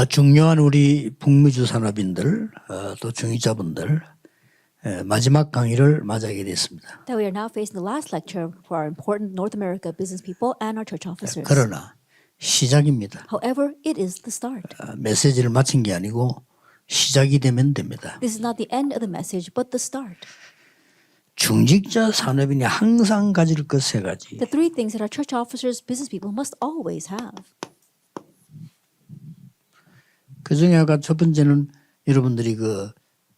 중요한 우리 북미주 산업인들 또 중위자분들 마지막 강의를 맞이하게 됐습니다. That we are now facing the last lecture for our important North America business people and our church officers. 그러나 시작입니다. However, it is the start. 메시지를 마친 게 아니고 시작이 되면 됩니다. This is not the end of the message, but the start. 중직자 산업인이 항상 가질 것 세 가지. The three things that our church officers, business people must always have. 그 중에 아까 첫 번째는 여러분들이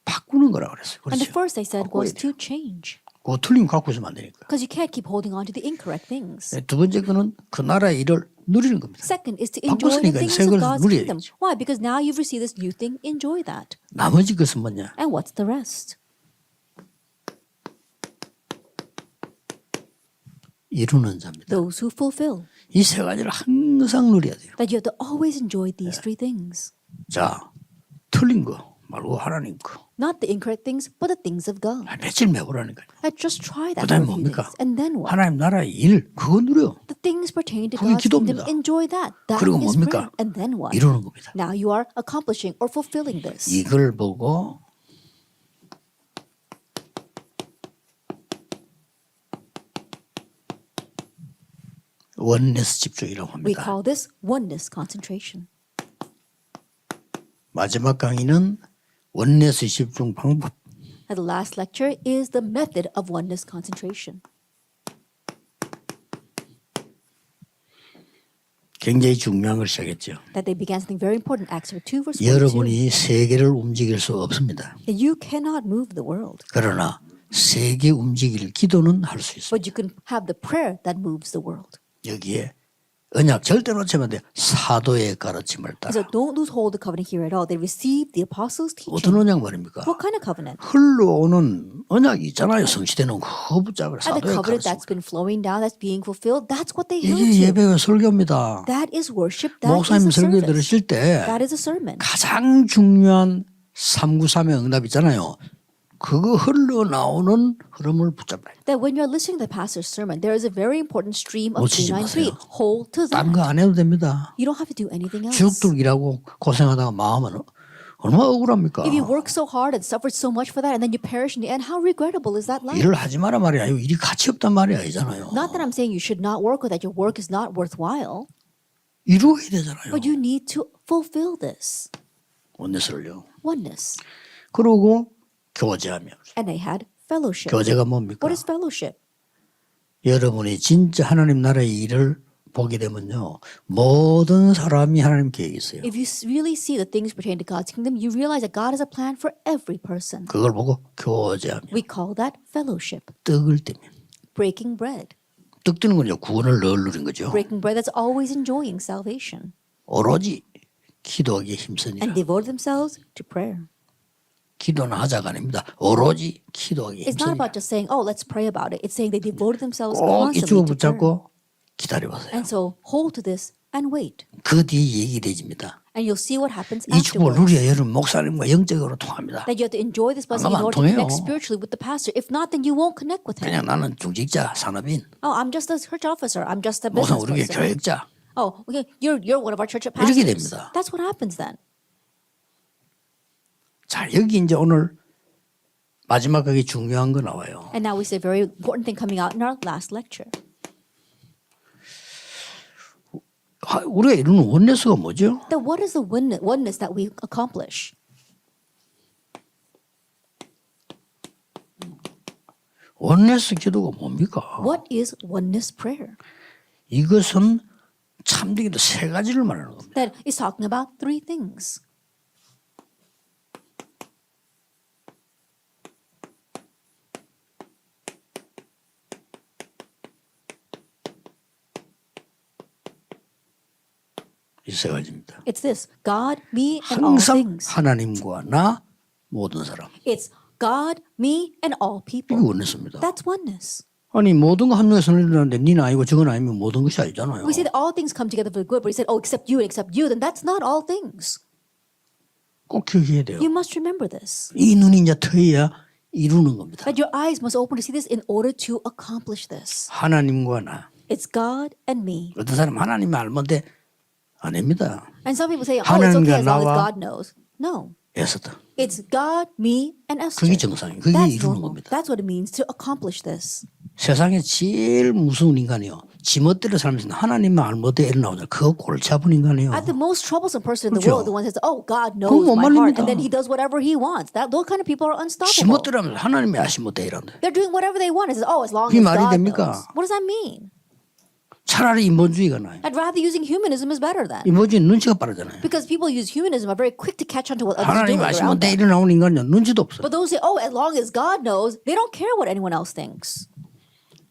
바꾸는 거라고 그랬어요. And the 그렇죠? first I said was to change. 그거 틀리면 갖고 있으면 안 되니까. Because you can't keep holding on to the incorrect things. 두 번째 거는 그 나라의 일을 누리는 겁니다. Second is to enjoy the 바꿨으니까 things 새 of 것을 God's 누려야죠. kingdom. Why? Because now you've received this new thing, enjoy that. 나머지 것은 뭐냐? And what's the rest? 이루는 자입니다. Those who fulfill. 이 세 가지를 항상 누려야 돼요. That you have to always enjoy these three things. 자, 틀린 거 말고 하나님 거. Not the incorrect things, but the things of God. 며칠 매보라니까요. Just try that 그다음에 for a few 뭡니까? days. And then what? 하나님 나라의 일 그거 누려. The things pertaining to 그게 God's kingdom, 기도입니다. enjoy that. That 그리고 is 뭡니까? prayer. And then what? 이루는 겁니다. Now you are accomplishing or fulfilling this. 이걸 보고 원네스 집중이라고 We 합니다. call this oneness concentration. 마지막 강의는 원네스 집중 방법. And the last lecture is the method of oneness concentration. 굉장히 중요한 걸 시작했죠. That they began something very important, Acts 2 verse 42. 여러분이 세계를 움직일 수 없습니다. That you cannot move the world, 그러나 세계 움직일 기도는 할 수 있어요. but you can have the prayer that moves the world. 여기에 언약 절대 놓치면 안 돼요. 사도의 가르침을 따라. So don't lose hold of the covenant here at all. They received the apostles' 어떤 teaching. 언약 말입니까? What kind of covenant? 흘러오는 언약이 있잖아요. 성취되는 그거 붙잡으라. And the 사도의 covenant 가르침. that's been flowing down, that's being fulfilled, that's what they held 이게 to. 예배와 설교입니다. That is worship. That 목사님 is a 설교 service. 들으실 때 That is a sermon. 가장 중요한 393의 응답 있잖아요. 그거 흘러나오는 흐름을 붙잡아야 돼요. That when you're listening to the pastor's sermon, there is a very important stream of 놓치지 393. 마세요. Hold to that. 딴 거 안 해도 됩니다. You don't have to do anything else. 죽도록 일하고 고생하다가 마음은 얼마나 억울합니까? If you work so hard and suffered so much for that and then you perish in the end, how regrettable is that life? 일을 하지 마라 말이야. 일이 가치 없단 말이야. 아니잖아요. Not that I'm saying you should not work or that your work is not worthwhile, 이루어야 되잖아요. but you need to fulfill this. 원내설요. Oneness. 그러고 교제하며. And they had fellowship. 교제가 뭡니까? What is fellowship? 여러분이 진짜 하나님 나라의 일을 보게 되면요. 모든 사람이 하나님 계획이 있어요. If you really see the things pertaining to God's kingdom, you realize that God has a plan for every person. 그걸 보고 교제하며. We call that fellowship. 떡을 떼면. Breaking bread. 떡 뜨는 건요. 구원을 늘 누린 거죠. Breaking bread that's always enjoying salvation. 오로지 기도하기에 힘쓰니라. And devote themselves to prayer. 기도는 하자가 아닙니다. 오로지 기도하기에 It's not 힘쓰니라. about just saying, oh, let's pray about it. It's saying they devoted themselves 꼭 이쪽을 constantly to prayer. 붙잡고 기다려보세요. And so hold to this and wait. 그 뒤에 얘기되집니다. And you'll see what happens 이 축복을 afterwards. 누려야 여러분 목사님과 영적으로 통합니다. That you have to enjoy this blessing 안 in order to 통해요. connect spiritually with the pastor. If not, then you won't connect with him. 그냥 나는 중직자 산업인. Oh, I'm just a church officer. I'm just a 목사 business 우리 교회 person. 교역자. Oh, okay. You're one of our church 이렇게 pastors. 됩니다. That's what happens then. 자 여기 이제 오늘 마지막 하기 중요한 거 나와요. And now we see a very important thing coming out in our last lecture. 우리가 이루는 원내스가 뭐죠? Then what is the oneness that we accomplish? 원내스 기도가 뭡니까? What is oneness prayer? 이것은 참되기도 세 가지를 말하는 겁니다. That is talking about three things. 이 세 가지입니다. It's this: God, me, and all 항상 things. 하나님과 나 모든 사람. It's God, me, and all 이게 people. 원내스입니다. That's oneness. 아니 모든 거 한 명에서 일어나는데 니는 아니고 저건 아니면 모든 것이 아니잖아요. We say that all things come together for good, but he said, oh, except you and except you, then that's not all things. 꼭 기억해야 돼요. You must remember this. 이 눈이 이제 트여야 이루는 겁니다. That your eyes must open to see this in order to accomplish this. 하나님과 나. It's God and me. 어떤 사람 하나님을 알면 돼. 아닙니다. And some people say, oh, it's okay 하나님과 as long as 나와 God knows. No. 에스더. It's God, me, and Esther. 그게 정상이에요. 그게 That's 이루는 normal. 겁니다. That's what it means to accomplish this. 세상에 제일 무서운 인간이요. 지멋대로 살면서 하나님만 알못해 일어나오자. 그거 골치 아픈 인간이에요. The most troublesome person in the 그렇죠. world, the one who says, "Oh, God 그건 knows 못 my heart," 말립니다. and then He does whatever He wants. Those kind of people are unstoppable. 지멋대로 하면서 하나님이 아시못해 이란다. They're doing whatever they want. It says, "Oh, as long 그게 as 말이 God 됩니까? knows." What does that mean? 차라리 인본주의가 나요. I'd rather using humanism is better than. 인본주의 눈치가 빠르잖아요. Because people use humanism are very quick to catch on to what others are 하나님 doing around 아시못해 them. 일어나오는 인간은 눈치도 없어요. But those who say, "Oh, as long as God knows," they don't care what anyone else thinks.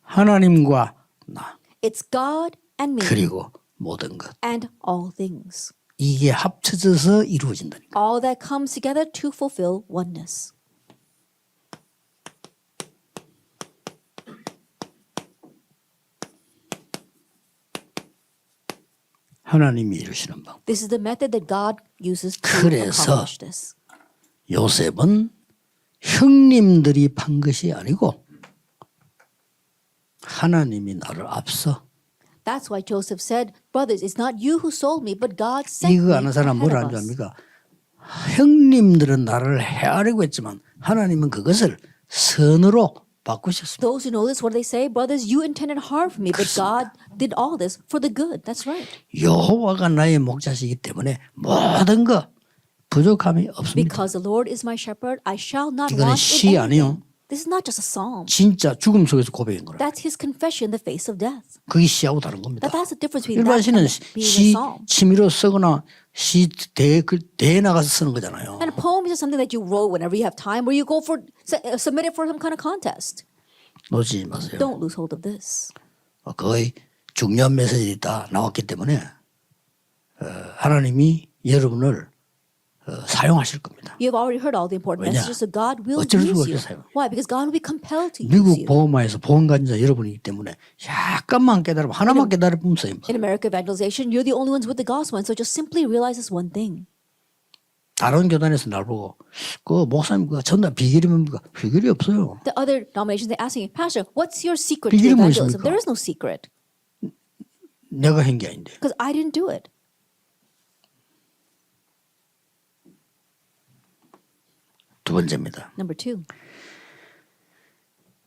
하나님과 나 It's God and me 그리고 모든 것. and all things. 이게 합쳐져서 이루어진다니까. All that comes together to fulfill oneness. 하나님이 이루시는 방. This is the method that God uses to 그래서 accomplish this. 요셉은 형님들이 판 것이 아니고 하나님이 나를 앞서. That's why Joseph said, "Brothers, it's not you who sold me, but God sent me 이거 아는 사람 ahead 뭘 of 안 us." 좋아합니까? 형님들은 나를 헤아리고 했지만 하나님은 그것을 선으로 바꾸셨습니다. Those who know this, what do they say? Brothers, you intended harm for me, but God did all this for the good. That's right. 여호와가 나의 목자시기 때문에 모든 것 부족함이 없습니다. Because the Lord is my shepherd, I shall not 이거는 want 시 in 아니에요. anything. This is not just a psalm. 진짜 죽음 속에서 고백인 거라. That's his confession in the face of death. 그게 시하고 다른 겁니다. That's the difference between 일반 that 시는 and being a 시 psalm. 취미로 쓰거나 대에 나가서 쓰는 거잖아요. And a poem is just something that you wrote whenever you have time, or you go for submit it for some kind of contest. 놓치지 마세요. Don't lose hold of this. 거의 중요한 메시지들이 다 나왔기 때문에 하나님이 여러분을 사용하실 겁니다. You have already heard all the important 왜냐? messages, so God will 어쩔 수가 use you. 없어요. Why? Because God will be compelled to use 미국 you. 보험화에서 보험가진자 여러분이기 때문에 약간만 깨달으면 하나만 깨달으면 써요. In America evangelization, you're the only ones with the gospel, and so just simply realize this one thing. 다른 교단에서 날 보고 그 목사님 그 전달 비결이 뭡니까? 비결이 없어요. The other denominations, they ask me, Pastor, what's your secret to 비결이 뭐 evangelism? 있습니까? There is no secret, 내가 한 게 아닌데. because I didn't do it. 두 번째입니다. Number two,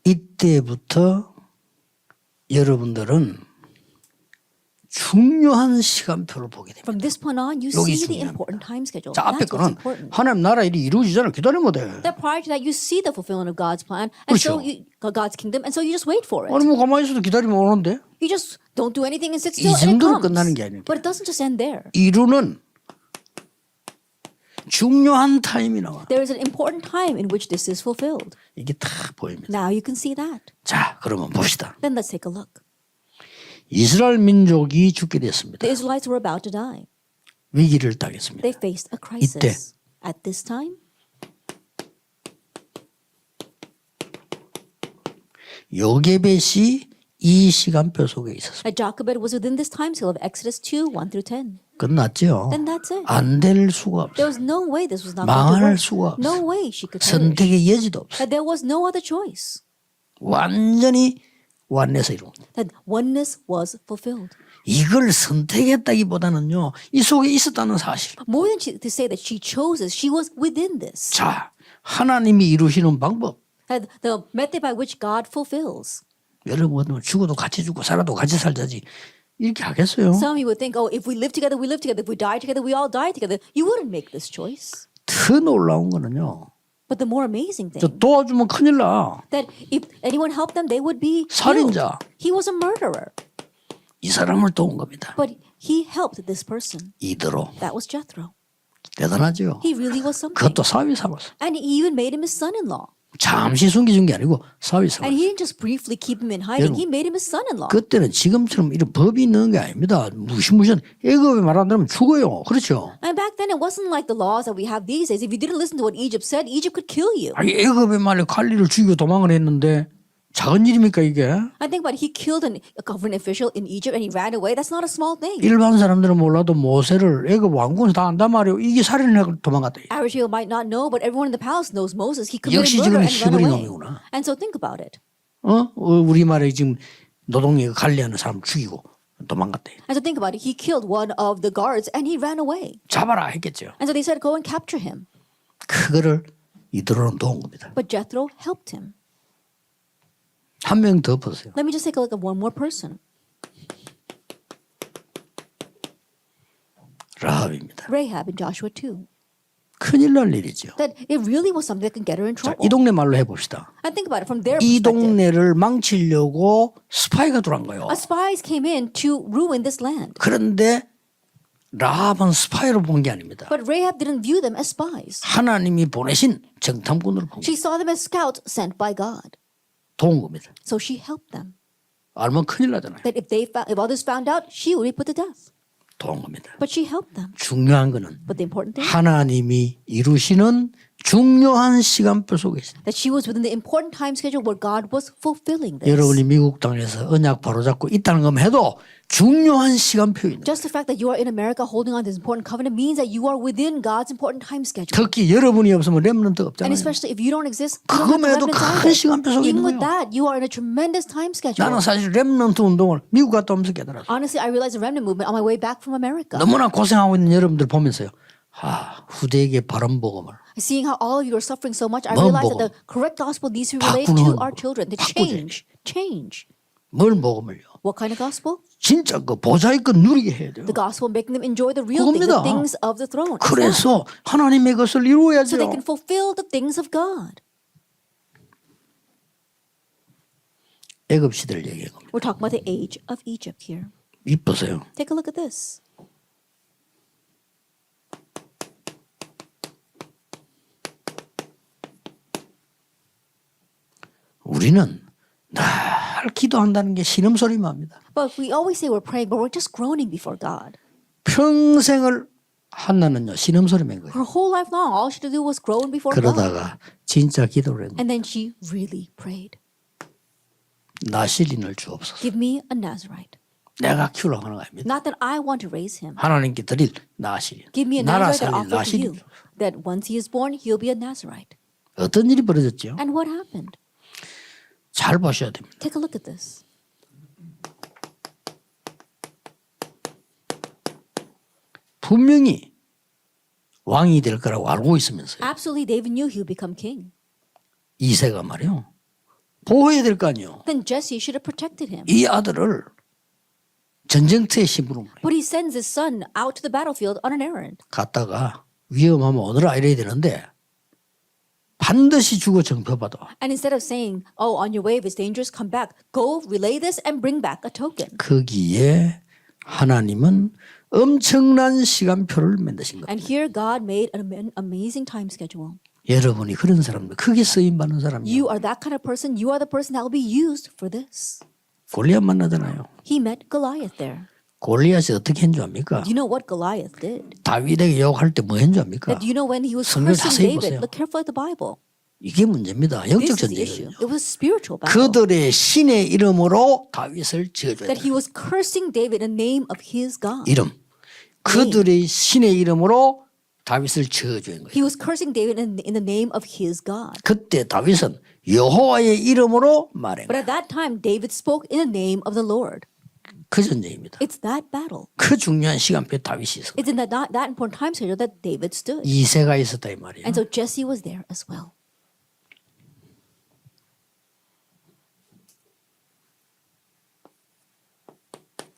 이때부터 여러분들은 중요한 시간표를 보게 됩니다. from this point on, you 여기 see the 중요합니다. important time schedule. 자, 앞에 That's what's 거는 important. 하나님 나라 일이 이루어지잖아요. 기다리면 돼. That prior to that, you see the fulfillment of God's plan, and so 그렇죠. God's kingdom, and so you just wait for it. 아니 뭐 가만히 있어도 기다리면 오는데 You just don't do anything and sit 이 still, and it 정도로 comes. 끝나는 게 아니니까. But it doesn't just end there. 이루는 중요한 타임이 나와. There is an important time in which this is fulfilled. 이게 다 보입니다. Now you can see that. 자, 그러면 봅시다. Then let's take a look. 이스라엘 민족이 죽게 됐습니다. The Israelites were about to die. 위기를 당했습니다. They faced a crisis. At this time, 요게벳이 이 시간표 속에 있었습니다. Jochebed was within this time scale of Exodus 2, 1 through 10. 끝났죠. Then that's it. 안 될 수가 There 없어요. was no way this was not going to 망할 work. 수가 없어요. No way she could perish. 선택의 여지도 없어요. That there was no other choice. 완전히 완내서 이룬 거예요. That oneness was fulfilled. 이걸 선택했다기보다는요, 이 속에 있었다는 사실. More than to say that she chose this, she was within this. 자, 하나님이 이루시는 방법. That the method by which God fulfills. 여러분 죽어도 같이 죽고 살아도 같이 살자지 이렇게 하겠어요? Some of you would think, oh, if we live together, we live together. If we die together, we all die together. You wouldn't make this choice. 더 놀라운 거는요, But the more amazing 저 thing, 도와주면 큰일 나. that if anyone helped them, they would be 살인자. killed. He was a murderer. 이 사람을 도운 겁니다. But he helped this person. 이대로. That was Jethro. 대단하죠. He really was something. 그것도 사위 삼았어. And he even made him his son-in-law. 잠시 숨겨준 게 아니고 사위 삼았어. And he didn't just briefly keep him in hiding. 여러분, He made him his son-in-law. 그때는 지금처럼 이런 법이 있는 게 아닙니다. 무시무시한 애굽에 말 안 들으면 죽어요. 그렇죠? And back then, it wasn't like the laws that we have these days. If you didn't listen to what Egypt said, Egypt could kill you. 아니 애굽의 말에 관리를 죽이고 도망을 했는데 작은 일입니까 이게? I think about it, he killed a government official in Egypt and he ran away. That's not a small thing. 일반 사람들은 몰라도 모세를 애굽 왕궁에서 다 안단 말이에요. 이게 살인을 하고 도망갔다. Average people might not know, but everyone in the palace knows Moses. He committed 역시 지금 murder and ran 히브리 away. 놈이구나. And so think about it. 우리 말에 지금 노동력 관리하는 사람 죽이고 도망갔대. And so think about it. He killed one of the guards and he ran away. 잡아라 했겠죠. And so they said, go and capture him. 그거를 이들로는 도운 겁니다. But Jethro helped him. 한 명 더 보세요. Let me just take a look at one more person. 라합입니다. Rahab in Joshua 2. 큰일 날 일이죠. That it really was something that can get her in 자, trouble. 이 동네 말로 해봅시다. And think about it from their 이 perspective. 동네를 망치려고 스파이가 들어간 거예요. Spies came in to ruin this land. 그런데 라합은 스파이로 본 게 아닙니다. But Rahab didn't view them as spies. 하나님이 보내신 정탐꾼으로 본 She 거예요. saw them as scouts sent by God. 도운 겁니다. So she helped them. 알면 큰일 나잖아요. That if others found out, she would be put to death. 도운 겁니다. But she helped them. 중요한 거는 But the important thing, 하나님이 이루시는 중요한 시간표 속에 있습니다. that she was within the important time schedule where God was fulfilling this. 여러분이 미국 땅에서 언약 바로잡고 있다는 것만 해도 중요한 시간표입니다. Just the fact that you are in America holding on to this important covenant means that you are within God's important time schedule. 특히 여러분이 없으면 렘넌트가 And 없잖아요. especially if you don't exist, you don't have 그것만 해도 the 큰 remnants 시간표 either. 속에 Even 있는 with 거예요. that, you are in a tremendous time schedule. 나는 사실 렘넌트 운동을 미국 갔다 오면서 깨달았어요. Honestly, I realized the remnant movement on my way back from America. 너무나 고생하고 있는 여러분들 보면서요. 후대에게 바른 복음을 Seeing how all of you are suffering so much, I 뭔 realized that 복음? the correct gospel needs to be relayed 바꾸는 to our children to 바꾸지. change. 뭘 복음을요? What kind of gospel? 진짜 그 보좌의 것 누리게 해야 돼요. The gospel making them enjoy the real things, 그겁니다. the things of the throne. It's that. 그래서 하나님의 것을 So 이루어야죠. they can fulfill the things of God. 애굽 시대를 얘기한 겁니다. We're talking about the age of Egypt here. 이쁘세요. Take a look at this. 우리는 늘 기도한다는 게 신음소리만 합니다. But we always say we're praying, but we're just groaning before God. 평생을 한나는요 신음소리만 거예요. Her whole life long, all she had to do was groan before God. 그러다가 진짜 기도를 했는데 And then she really prayed. 나실인을 주옵소서. Give me a Nazarite. 내가 키우려고 하는 거 아닙니다. Not that I want to raise him. 하나님께 드릴 나실인. Give me a 나라 Nazarite that 살릴 offer to you. 나실인. That once he is born, he'll be a Nazarite. 어떤 일이 벌어졌죠? And what happened? 잘 보셔야 됩니다. Take a look at this. 분명히 왕이 될 거라고 알고 있으면서요. Absolutely, David knew he would become king. 이새가 말이요. 보호해야 될 거 아니에요. Then Jesse should have protected him. 이 아들을 전쟁터에 심부름 But he sends his son out to the battlefield on an errand. 갔다가 위험하면 오너라 이래야 되는데 반드시 주고 정표받아. And instead of saying, oh, on your way, if it's dangerous, come back. Go, relay this, and bring back a token. 거기에 하나님은 엄청난 시간표를 만드신 겁니다. And here God made an amazing time schedule. 여러분이 그런 사람들, 크게 쓰임 받는 사람이요. You are that kind of person. You are the person that will be used for this. 골리앗 만나잖아요. He met Goliath there. 골리앗이 어떻게 한 줄 압니까? Do you know what Goliath did? 다윗에게 욕할 때 뭐 한 줄 압니까? Do you know when he was 성경 cursing 자세히 David? 보세요. Look carefully at the Bible. 이게 문제입니다. This 영적 is the issue. 전쟁이거든요. It was a spiritual battle. 그들의 신의 이름으로 다윗을 지어줘야 That he 돼요. was cursing David in the name of his God. 이름. 그들의 신의 이름으로 다윗을 지어줘야 거예요. He was cursing David in the name of his God. 그때 다윗은 여호와의 이름으로 말한 But 거예요. at that time, David spoke in the name of the Lord. 그 전쟁입니다. It's that battle. 그 중요한 시간표에 다윗이 있어. It's in that important time schedule that David stood. 이새가 있었다 이 말이에요. And so Jesse was there as well.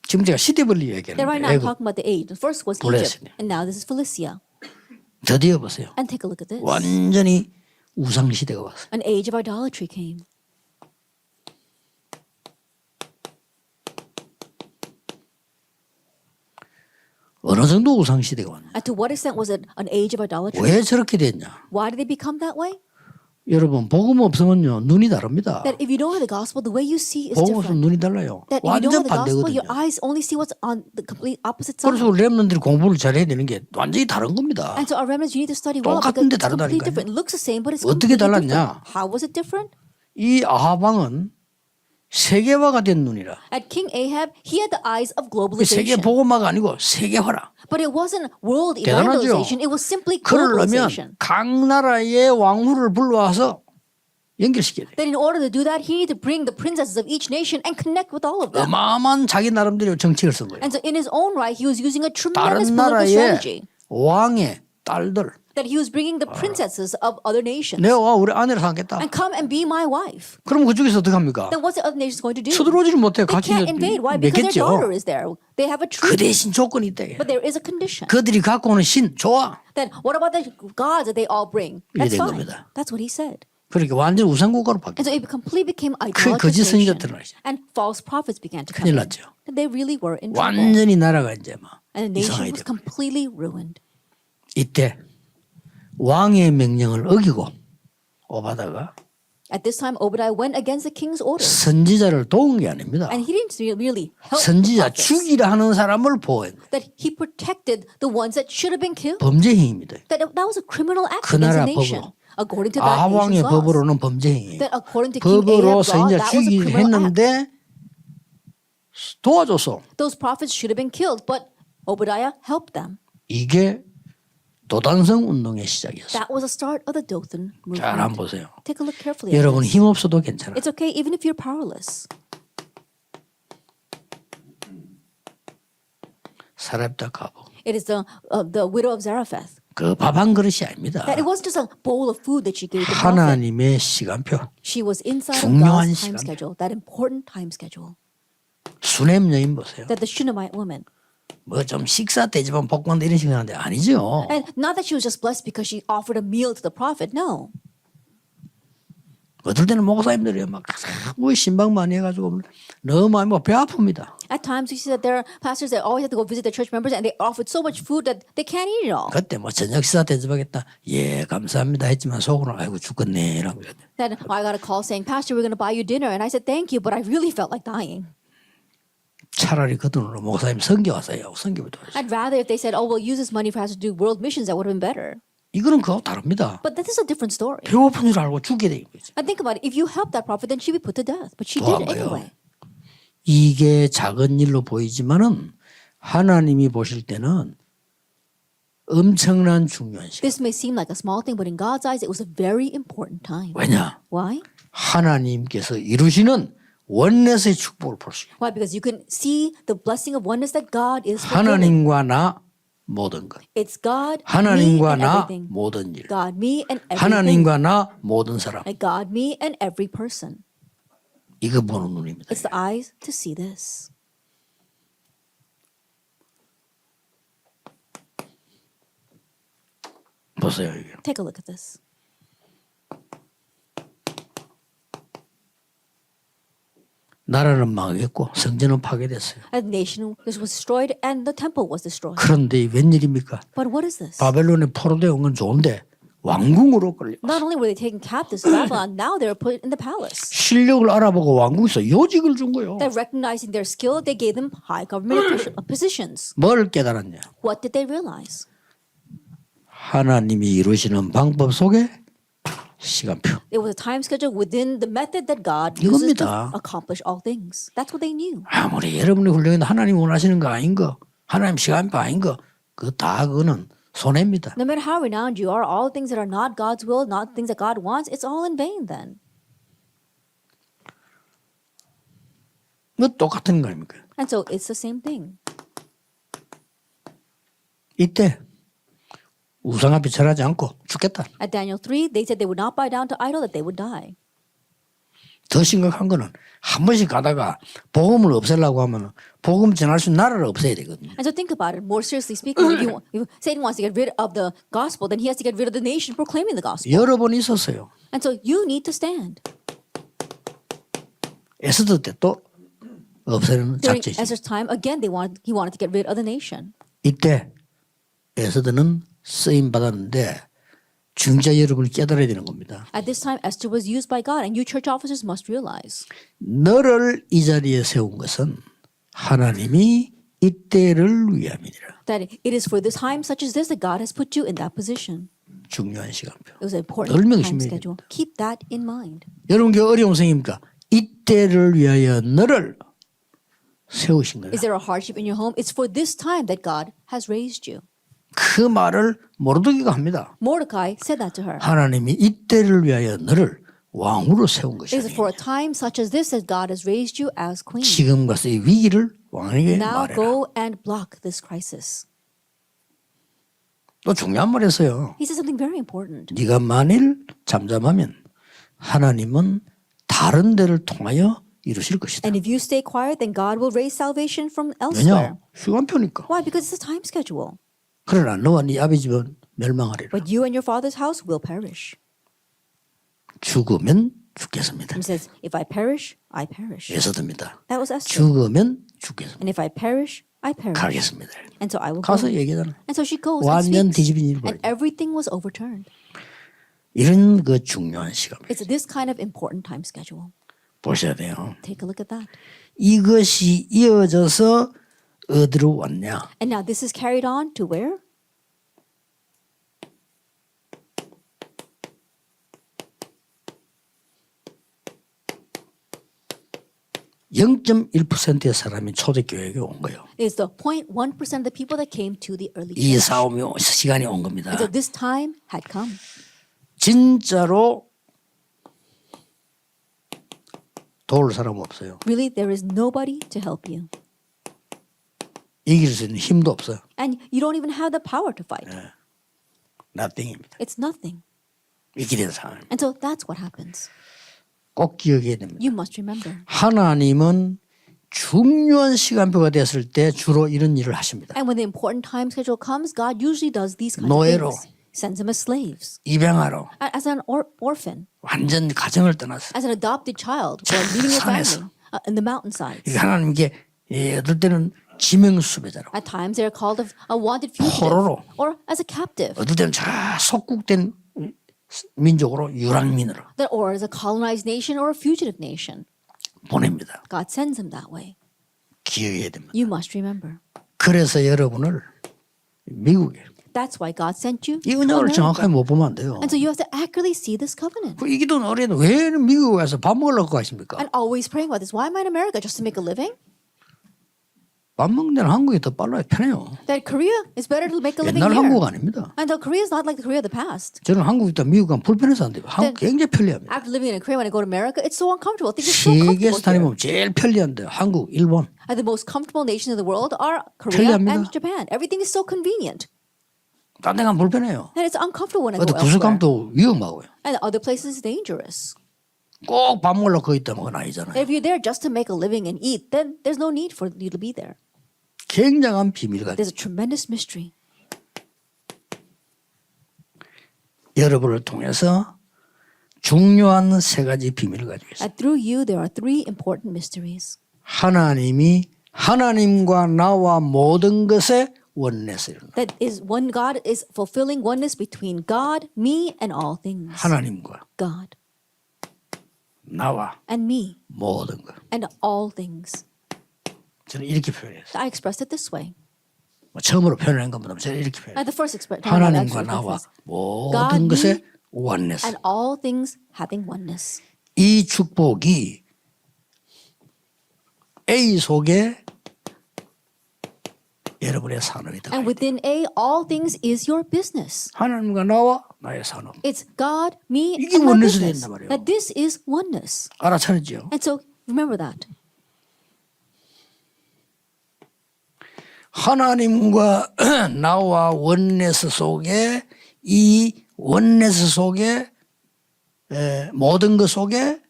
지금 제가 시대별로 That right 얘기하는 now I'm 거예요. talking about the age. The first was Philistia. Egypt, and now this is Philistia. 드디어 보세요. And take a look at this. 완전히 우상 시대가 왔어요. An age of idolatry came. 어느 정도 우상 시대가 왔냐? And to what extent was it an age of idolatry? 왜 저렇게 됐냐? Why did they become that way? 여러분 복음 없으면요 눈이 다릅니다. That if you don't have the gospel, the way you see is 복음 없으면 different. 눈이 달라요. That if you don't 완전 have the gospel, 반대거든요. your eyes only see what's on the complete opposite side. 그래서 렘넌들이 공부를 잘해야 되는 게 완전히 다른 겁니다. And so our remnants, you need to study well because 똑같은데 it's completely 다르다니까요. different. It looks the same, but it's 어떻게 completely different. 달랐냐? How was it different? 이 아하방은 세계화가 된 눈이라. At King Ahab, he had the eyes of 세계 globalization. 복음화가 아니고 세계화라. But it wasn't world 대단하죠? evangelization. It was simply 그러려면 globalization. 각 나라의 왕후를 불러와서 연결시켜야 돼. That in order to do that, he needed to bring the princesses of each nation and connect with all of them. 어마어마한 자기 나름대로 정책을 쓴 거예요. And so in his own right, he was using a tremendous 다른 political 나라의 strategy. 왕의 딸들 That he was bringing the princesses of other nations. 내가 와 우리 아내를 삼겠다. And come and be my wife. 그럼 그쪽에서 어떻게 합니까? Then what's the other nations going to do? 서들어오지를 못해. They 같이 can't invade. Why? Because their daughter 맺겠죠. is there. They have a 그 treaty. 대신 조건이 있다. But there is a condition. 그들이 갖고 오는 신 좋아. Then what about the gods that they all bring? That's 이래 된 fine. 겁니다. That's what he said. 그렇게 완전 우상국가로 And 바뀌었어요. so it completely became 그 idolatrous 거짓 nation. 선지자 드러나죠. And false prophets began to come 큰일 in. 났죠. And they really were in trouble. 완전히 나라가 이제 막 And the nation 이상하게 was 돼. completely ruined. 이때 왕의 명령을 어기고 오바다가 At this time, Obadiah went against the king's order. 선지자를 도운 게 아닙니다. And he didn't really help the 선지자 prophets. 죽이려 하는 사람을 보호한 거예요. That he protected the ones that should have been killed. 범죄 행위입니다. That was a criminal act 그 against 나라 the nation. 법으로. According to that 아왕의 nation's laws. 법으로는 범죄 행위. That according to King 법으로 Ahab's law, 선지자 that was a 죽이려 criminal act. 했는데 도와줬어. Those prophets should have been killed, but Obadiah helped them. 이게 도단성 운동의 시작이었어요. That was the start of the Dothan 잘 한번 movement. 보세요. Take a look carefully at 여러분 this. 힘 없어도 괜찮아요. It's okay even if you're powerless. 사렙다 가보. It is the widow of Zarephath. 그 밥 한 그릇이 아닙니다. That it wasn't just a bowl of food that she gave the prophet. 하나님의 시간표. She was inside of 중요한 God's time 시간. schedule, that important time schedule. 수냄 여인 보세요. That the Shunammite woman. 뭐 좀 식사 때지만 복권다 이런 식으로 하는데 아니죠. And not that she was just blessed because she offered a meal to the prophet. No. 어떨 때는 목사님들이 막 뭐 신방 많이 해가지고 너무 많이 배 아픕니다. At times we see that there are pastors that always have to go visit their church members and they offered so much food that they can't eat it all. 그때 뭐 저녁 식사 대접하겠다. 예 감사합니다 했지만 속으로 아이고 죽겠네 이런 거예요. Then I got a call saying, Pastor, we're going to buy you dinner. And I said, thank you, but I really felt like dying. 차라리 그 돈으로 목사님 선교 왔어요. 선교를 도와주세요. I'd rather if they said, oh, we'll use this money for us to do world missions, that would have been better. 이거는 그거 다릅니다. But this is a different story. 배고픈 줄 알고 죽게 돼 있는 거죠. And think about it. If you helped that prophet, then she'd be put to death. But she did it 도와봐요. anyway. 이게 작은 일로 보이지만은 하나님이 보실 때는 엄청난 중요한 시간. This may seem like a small thing, but in God's eyes, it was a very important time. 왜냐? Why? 하나님께서 이루시는 원넷의 축복을 볼 수 있어요. Why? Because you can see the blessing of oneness that God is fulfilling. 하나님과 나 모든 것. It's God, me, 하나님과 and 나 everything. 모든 일. God, me, and everything. 하나님과 나 모든 사람. And God, me, and every person. 이거 보는 눈입니다. It's the eyes to see this. 보세요. 이게. Take a look at this. 나라는 망했고 성전은 파괴됐어요. A nation was destroyed and the temple was destroyed. 그런데 웬일입니까? But what is this? 바벨론에 포로되어 온 건 좋은데 왕궁으로 끌려. Not only were they taken captives to Babylon, now they were put in the palace. 실력을 알아보고 왕궁에서 요직을 준 거예요. That recognizing their skill, they gave them high government positions. 뭘 깨달았냐? What did they realize? 하나님이 이루시는 방법 속에 시간표. It was a time schedule within the method that God uses to 이겁니다. accomplish all things. That's what they knew. 아무리 여러분이 훌륭해도 하나님 원하시는 거 아닌 거, 하나님 시간표 아닌 거, 그거는 손해입니다. No matter how renowned you are, all things that are not God's will, not things that God wants, it's all in vain then. 뭐 똑같은 거 아닙니까? And so it's the same thing. 이때 우상 앞에 절하지 않고 죽겠다. At Daniel 3, they said they would not bow down to idol, that they would die. 더 심각한 거는 한 번씩 가다가 복음을 없애려고 하면 복음 전할 수 있는 나라를 없애야 되거든요. And so think about it. More seriously speaking, if Satan wants to get rid of the gospel, then he has to get rid of the nation proclaiming the gospel. 여러 번 있었어요. And so you need to stand. 에스더 때 또 없애는 During 작전이죠. Ezra's time, again, he wanted to get rid of the nation. 이때 에스더는 쓰임 받았는데 중자 여러분이 깨달아야 되는 겁니다. At this time, Esther was used by God, and you church officers must realize 너를 이 자리에 세운 것은 하나님이 이때를 위함이니라. that it is for this time such as this that God has put you in that position. 중요한 시간표. It was an important 늘 time 명심해야 schedule. Keep that in mind. 여러분께 어려운 생입니까? 이때를 위하여 너를 세우신 거예요. Is there a hardship in your home? It's for this time that God has raised you. 그 말을 모르드게가 합니다. Mordecai said that to her. 하나님이 이때를 위하여 너를 왕으로 세운 It 것이 is for a time such as this that God has raised you as queen. 지금 가서 이 위기를 왕에게 Now 말해라. go and block this crisis. 또 중요한 말 했어요. He said something very important. 네가 만일 잠잠하면 하나님은 다른 데를 통하여 이루실 것이다. And if you stay quiet, then God will raise salvation from 왜냐? elsewhere. 시간표니까. Why? Because it's a time schedule. 그러나 너와 네 아비 집은 멸망하리라. But you and your father's house will perish. 죽으면 죽겠습니다. He says, if I perish, I perish. 에서듭니다. That was Esther. 죽으면 죽겠습니다. And if I perish, I perish. 가겠습니다. And so I will 가서 go. 얘기하잖아요. And so she goes and 완전 speaks. 뒤집힌 일이 And 벌어져. everything was overturned. 이런 그 중요한 시간 It's this kind of important time schedule. 보셔야 돼요. Take a look at that. 이것이 이어져서 어디로 왔냐? And now this is carried on to where? (0.1%의) 사람이 초대교회에 온 거예요. It's the 0.1% of the people that came to the early 이 church. 싸움이 시간이 온 겁니다. And so this time had come. 진짜로 도울 사람 없어요. Really, there is nobody to help you. 이길 수 있는 힘도 없어요. And you don't even have the power to fight. nothing입니다. It's nothing. 이렇게 된 상황. And so that's what happens. 꼭 기억해야 됩니다. You must remember. 하나님은 중요한 시간표가 됐을 때 주로 이런 일을 하십니다. And when the important time schedule comes, God usually does these kinds 노예로. of things. Sends them as slaves, 입양하러 as an orphan, 완전 가정을 떠나서 as an adopted child, or leaving your 산에서. family in the mountainsides. 이게 하나님께 어떨 때는 지명수배자로 At times they are called a wanted fugitive, 포로로. or as a captive, 어떨 때는 저 속국된 민족으로 유랑민으로 or as a colonized nation or a fugitive nation. 보냅니다. God sends them that way. 기억해야 됩니다. You must remember. 그래서 여러분을 미국에 That's why God sent you 이 to 은혜를 정확하게 America. 못 보면 안 돼요. And so you have to accurately see this covenant. 그 이기도 어린애는 왜 미국에 와서 밥 먹으려고 가십니까? And always praying about this. Why am I in America? Just to make a living? 밥 먹는 데는 한국이 더 빨라요. 편해요. That Korea is better to make a living 옛날 here. 한국 아닙니다. And though Korea is not like the Korea of the past. 저는 한국 있다 미국 가면 불편해서 안 돼요. 한국 굉장히 편리합니다. After living in Korea, when I go to America, it's so uncomfortable. Things are so 세계에서 comfortable here. 다니면 제일 편리한데 한국, 일본. And the most comfortable nations in the world are Korea 편리합니다. and Japan. Everything is so convenient. 딴 데 가면 불편해요. And it's uncomfortable when I 어디 go elsewhere. 구석감도 위험하고요. And other places is dangerous. 꼭 밥 먹으려고 거기 있다면 그건 아니잖아요. If you're there just to make a living and eat, then there's no need for you to be there. 굉장한 비밀가 There's a tremendous mystery. 여러분을 통해서 중요한 세 가지 비밀을 가지고 있어요. And through you, there are three important mysteries. 하나님이 하나님과 나와 모든 것에 원내스를 That is, one God is fulfilling oneness between God, me, and all things. 하나님과 God 나와 and me 모든 것. and all things. 저는 이렇게 표현했어요. I expressed it this way. 처음으로 표현한 것보다 저는 이렇게 표현했어요. The first expression. 하나님과 나와 모든 것에 원내스. And all things having oneness. 이 축복이 A 속에 여러분의 산업이 들어가 And 있다. within A, all things is your business. 하나님과 나와 나의 산업. It's God, me, 이게 and my 원내스 business. 된단 말이에요. That this is oneness. 알아차렸죠? And so remember that. 하나님과 나와 원내스 속에 이 원내스 속에 모든 것 속에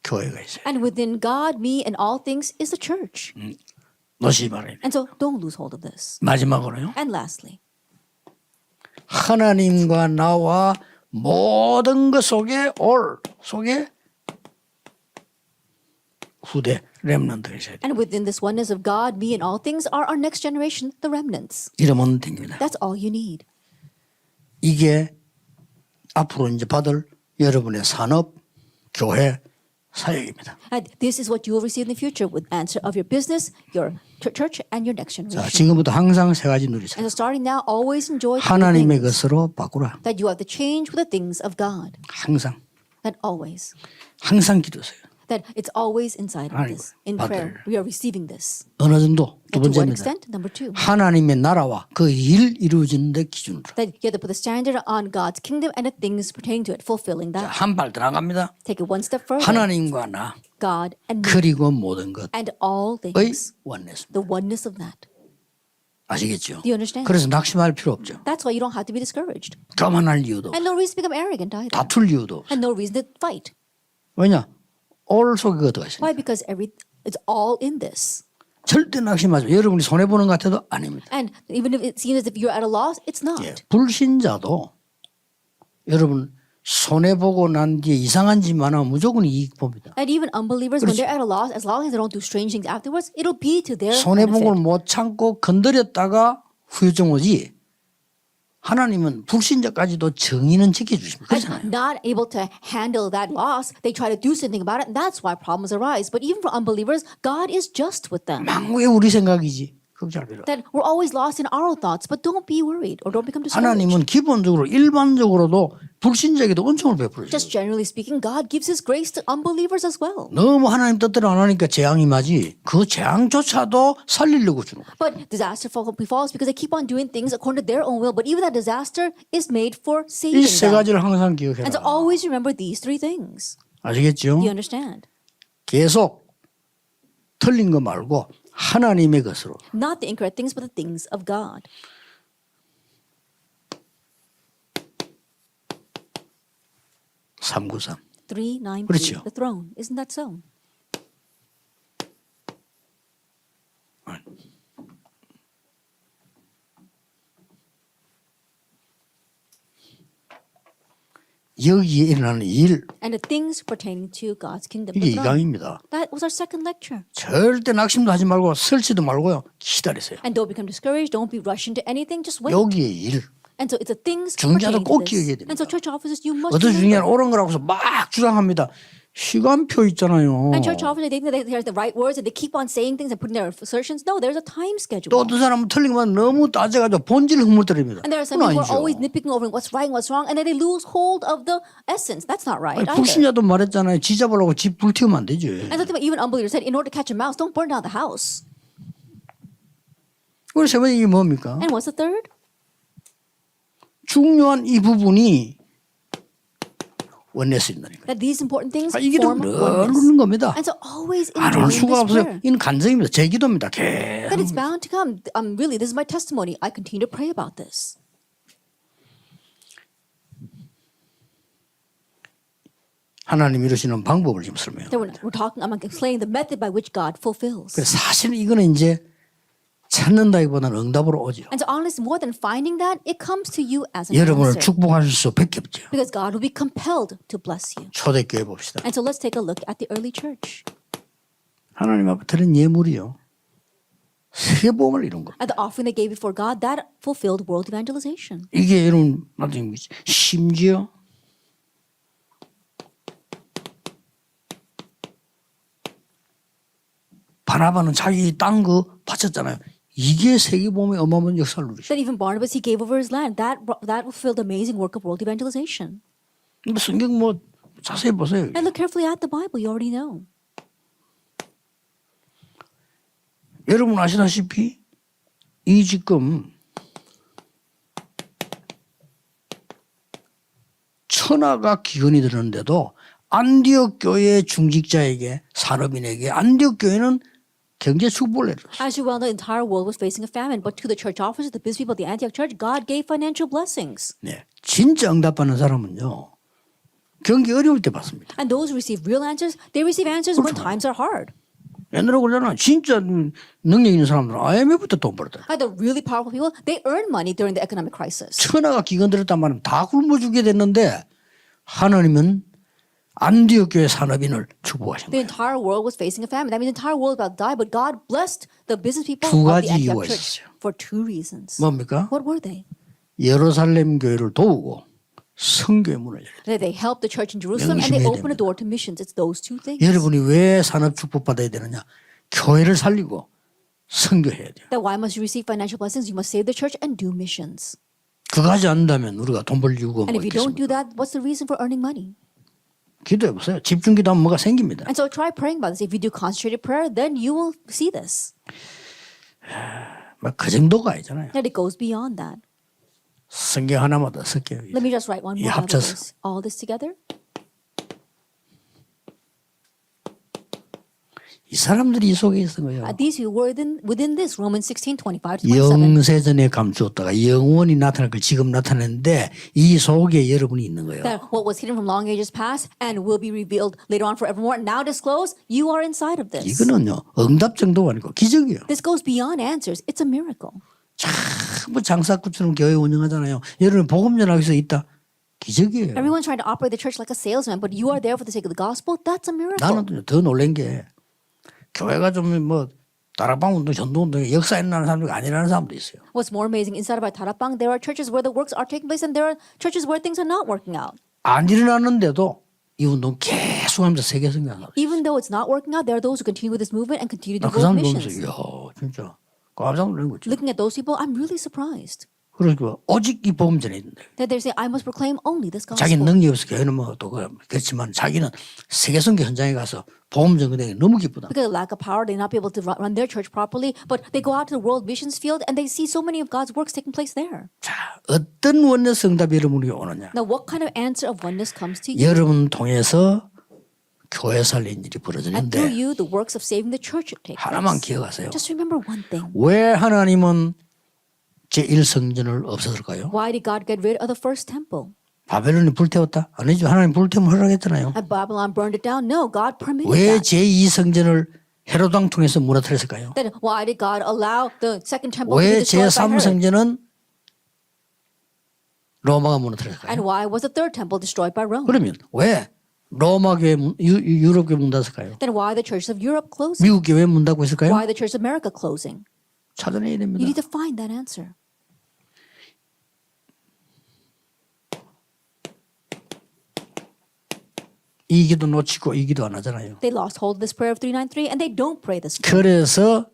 교회가 있어요. And within God, me, and all things is the church. 놓치지 말아야 돼요. And so don't lose hold of this. 마지막으로요. And lastly, 하나님과 나와 모든 것 속에 속에 후대 렘넌트가 있어야 돼요. and within this oneness of God, me, and all things are our next generation, the remnants. 이러면 됩니다. That's all you need. 이게 앞으로 이제 받을 여러분의 산업, 교회, 사역입니다. And this is what you will receive in the future with answer of your business, your church, and your next 자, generation. 지금부터 항상 세 가지 누리세요. And so starting now, always enjoy three 하나님의 things. 것으로 바꾸라. That you have to change with the things of God. 항상. And always. 항상 기도하세요. That it's always inside of 아니고, this. In 받을. prayer, we are receiving this. 어느 정도? 두 And to what 번째입니다. extent? Number two. 하나님의 나라와 그 일 이루어지는 데 기준으로. That you have to put the standard on God's kingdom and the things pertaining to it, fulfilling that. 한 발 들어갑니다. Take it one step further. 하나님과 나 God and me 그리고 모든 것의 and all things. 원내스. The oneness of that. 아시겠죠? Do you understand? 그래서 낙심할 필요 없죠. That's why you don't have to be discouraged. 교만할 이유도 And no reason to become arrogant either. 다툴 이유도 없어요. And no reason to fight. 왜냐? 올 속에 그 들어가 있습니다. Why? Because it's all in this. 절대 낙심하지 마세요. 여러분이 손해보는 것 같아도 아닙니다. And even if it seems as if you're at a loss, it's not. 예, 불신자도 여러분 손해보고 난 뒤에 이상한 짓만 하면 무조건 이익 봅니다. And even unbelievers, when they're at a loss, as long as they don't do strange things afterwards, it'll be to their 손해본 걸 benefit. 못 참고 건드렸다가 후유증 오지. 하나님은 불신자까지도 정의는 지켜주십니다. 그렇잖아요. And not able to handle that loss, they try to do something about it, and that's why problems arise. But even for unbelievers, God is just with them. 망구에 우리 생각이지. 걱정할 필요 없어요. That we're always lost in our thoughts, but don't be worried or don't become discouraged. 하나님은 기본적으로 일반적으로도 불신자에게도 은총을 베풀어줘요. Just generally speaking, God gives His grace to unbelievers as well. 너무 하나님 뜻대로 안 하니까 재앙이 임하지. 그 재앙조차도 살리려고 주는 거예요. But disaster befalls because they keep on doing things according to their own will. But even that disaster is made for saving 이 세 them. 가지를 항상 And so 기억해라. always remember these three things. 아시겠죠? You understand? 계속 틀린 거 말고 하나님의 것으로. Not the incorrect things, but the things of God. (393) 3:9. 그렇죠. The throne. Isn't that so? 여기에 일어나는 일, And the things pertaining to God's kingdom. 이게 The throne. 2강입니다. That was our second lecture. 절대 낙심도 하지 말고 설치도 말고요. 기다리세요. And don't become discouraged. Don't be rushing to anything. Just wait. 여기에 일. And so it's the things 중재도 pertaining 꼭 to 기억해야 this. 됩니다. And so church officers, you must 어떤 중요한 remember. 옳은 거라고 해서 막 주장합니다. 시간표 있잖아요. And church officers, they think that they have the right words and they keep on saying things and putting their assertions. No, there's a time schedule. 또 어떤 사람은 틀린 것만 너무 따져가지고 본질을 흐물뜨립니다. And there are some 그건 people who are always 아니죠. nitpicking over what's right and what's wrong, and then they lose hold of the essence. That's not right 아니, either. 불신자도 말했잖아요. 지 잡으려고 집 불태우면 안 되지. And something even unbelievers said, in order to catch a mouse, don't burn down the house. 그리고 세 번째 이게 뭡니까? And what's the third? 중요한 이 부분이 원내스 있다니까. That these important things 이게 좀 form 늘 oneness. 누르는 겁니다. And so always 안 올 enjoying 수가 this 없어요. prayer. 이건 간증입니다. 제 기도입니다. That it's 계속. bound to come. Really, this is my testimony. I continue to pray about this. 하나님 이루시는 방법을 지금 설명해요. That I'm explaining the method by which God fulfills. 그래서 사실 이거는 이제 찾는다기보다는 응답으로 오죠. And so honestly, more than finding that, it comes to you as an 여러분을 answer. 축복하실 수밖에 없죠. Because God will be compelled to bless you. 초대교회 봅시다. And so let's take a look at the early church. 하나님 앞에 드린 예물이요. 세복음을 이룬 거. At the offering they gave before God, that fulfilled world evangelization. 이게 여러분 나중에 심지어 바나바는 자기 땅 거 바쳤잖아요. 이게 세계복음의 어마어마한 역사를 누리죠. That even Barnabas, he gave over his land. That fulfilled the amazing work of world evangelization. 성경 뭐 자세히 보세요. And look carefully at the Bible. You already know. 여러분 아시다시피 이 지금 천하가 기근이 들었는데도 안디옥 교회 중직자에게 산업인에게 안디옥 교회는 경제 축복을 내렸어요. As you well know, the entire world was facing a famine, but to the church officers, the business people of the Antioch church, God gave financial blessings. 네, 진짜 응답받는 사람은요 경기 어려울 때 받습니다. And those who receive real answers, they receive answers when times are hard. 옛날에 그러잖아. 진짜 능력 있는 사람들은 IMF 때 돈 벌었다. And the really powerful people, they earn money during the economic crisis. 천하가 기근 들었단 말은 다 굶어 죽게 됐는데 하나님은 안디옥 교회 산업인을 축복하신 The 거예요. entire world was facing a famine. That means the entire world about to die, but God blessed the business people 두 of 가지 the Antioch 이유가 church 있었어요. for two reasons. 뭡니까? What were they? 예루살렘 교회를 도우고 선교의 문을 열어요. That they helped the church in Jerusalem and they 명심해야 opened a door to missions. It's those two things. 여러분이 왜 산업 축복받아야 되느냐? 교회를 살리고 선교해야 돼요. That why must you receive financial blessings? You must save the church and do missions. 그거 하지 않는다면 우리가 돈 벌 이유가 And 뭐 if you don't 있겠습니까? do that, what's the reason for earning money? 기도해 보세요. 집중 기도하면 뭐가 생깁니다. And so try praying about this. If you do concentrated prayer, then you will see this. 그 정도가 아니잖아요. That it goes beyond that. 성경 하나만 더 쓸게요. Let me just write one more Bible 합쳐서. verse. All this together. 이 사람들이 이 속에 있는 거예요. These who were within this, Romans 16:25-27. 영세전에 감추었다가 영원히 나타날 걸 지금 나타냈는데 이 속에 여러분이 있는 거예요. That what was hidden from long ages past and will be revealed later on forevermore, now disclosed, you are inside of this. 이거는요 응답 정도가 아니고 기적이에요. This goes beyond answers. It's a miracle. 뭐 장사꾼처럼 교회 운영하잖아요. 여러분 복음 전하기 위해서 있다. 기적이에요. Everyone's trying to operate the church like a salesman, but you are there for the sake of the gospel. That's a miracle. 나는 더 놀란 게 교회가 좀 뭐 다락방 운동, 전도 운동에 역사 있는 사람들이 아니라는 사람도 있어요. What's more amazing, inside of our Tarapang, there are churches where the works are taking place and there are churches where things are not working out. 안 일어났는데도 이 운동 계속 하면서 세계 성경을 Even though it's not working out, there are those who continue with this movement and continue to do 그 world 사람 보면서 missions. 이야 진짜 깜짝 놀란 거죠. Looking at those people, I'm really surprised 그러니까 오직 이 복음 전에 있는데 that they're saying, I must proclaim only this 자기 gospel. 능력이 없어 교회는 뭐 또 그렇지만 자기는 세계 선교 현장에 가서 복음 전도되기 너무 기쁘다. Because of lack of power, they not be able to run their church properly, but they go out to the world missions field and they see so many of God's works taking place there. 자, 어떤 원내스 응답이 여러분에게 오느냐? Now, what kind of answer of oneness comes to you? 여러분 통해서 교회 살린 일이 And through 벌어지는데 you, the works of saving the church take 하나만 place. 기억하세요. Just remember one thing. 왜 하나님은 제1성전을 없애을까요? Why did God get rid of the first temple? 바벨론이 불태웠다? 아니죠. 하나님 불태우면 허락했잖아요. And Babylon burned it down? No, God permitted 왜 that. 제2성전을 헤롯 왕 통해서 무너뜨렸을까요? Then why did God allow the second temple to 왜 be destroyed by Herod? 제3성전은 로마가 무너뜨렸을까요? And why was the third temple destroyed by Rome? 그러면 왜 로마 교회 유럽 교회 문 닫았을까요? Then why the churches of Europe closing? 미국 교회 문 닫고 있을까요? Why the church of America closing? 찾아내야 됩니다. You need to find that answer. 이 기도 놓치고 이 기도 안 하잖아요. They lost hold of this prayer of 393 and they don't pray this prayer. 그래서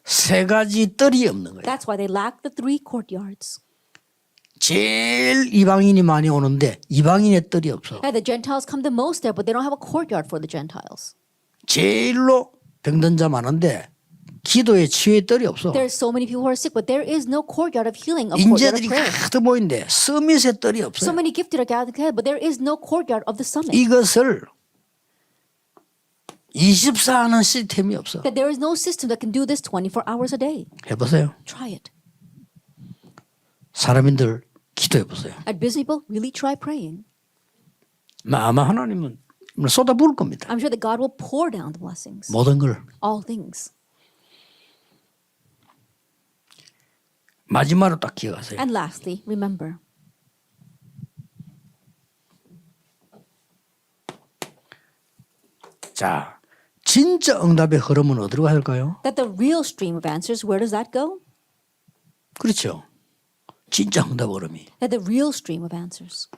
세 가지 뜰이 없는 거예요. That's why they lack the three courtyards. 제일 이방인이 많이 오는데 이방인의 뜰이 없어. And the Gentiles come the most there, but they don't have a courtyard for the Gentiles. 제일로 병든 자 많은데 기도의 치유의 뜰이 없어. There's so many people who are sick, but there is no courtyard of healing, a courtyard of 인재들이 prayer. 가득 모인데 서밋의 뜰이 So 없어요. many gifted are gathered together, but there is no courtyard of the summit. 이것을 24 하는 시스템이 없어. That there is no system that can do this 24 hours a day. 해보세요. Try it. 사람인들 기도해보세요. At busy people, really try praying. 아마 하나님은 쏟아부을 겁니다. I'm sure that God will pour down the blessings. 모든 걸. All things. 마지막으로 딱 기억하세요. And lastly, remember. 자, 진짜 응답의 흐름은 어디로 가야 할까요? That the real stream of answers, where does that go? 그렇죠. 진짜 응답 흐름이. That the real stream of answers.